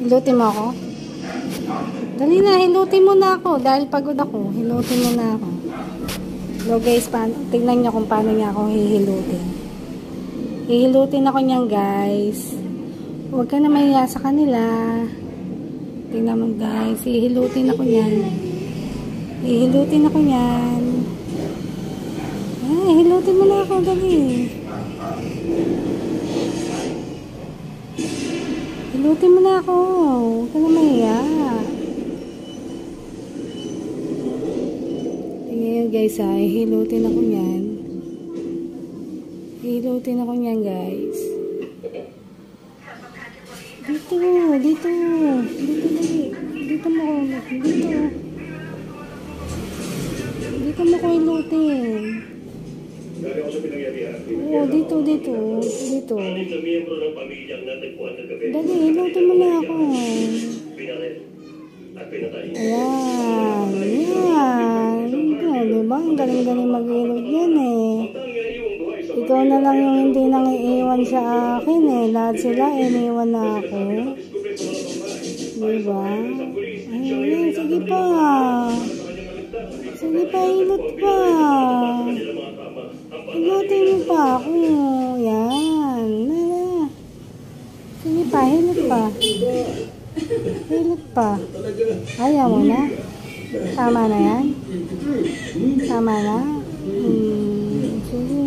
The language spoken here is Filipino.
Hilutin mo ako? Dali na, hilutin mo na ako. Dahil pagod ako, hilutin mo na ako. Hello guys, tignan nyo kung paano niya akong hihilutin. Hihilutin ako niyan guys. Huwag ka na mahiya sa kanila. Tingnan mo guys, hihilutin ako niyan. Hihilutin ako niyan. Ay, hilutin mo na ako, dali. Hilutin mo na ako. Huwag ka na mahiya. Tingnan guys ha, hihilutin ako niyan. Hihilutin ako niyan guys. Dito, dito. Dito, dali. Dito mo ko. Dito. Dito mo ko hilutin. Oo, dito, dito. Dito. Dali, hilutin mo na ako. Ayan. Ayan. Diba? Ang galing-galing mag-hilot yan eh. Ikaw na lang yung hindi nang iiwan sa akin eh. Lahat sila iniwan na ako. Diba? Ayun, sige pa. Sige pa, hilot pa. Hilutin mo pa ako. Yan. Sige pa, hilot pa. Hilot pa. Ayaw mo na? Tama na yan? Tama na? Sige.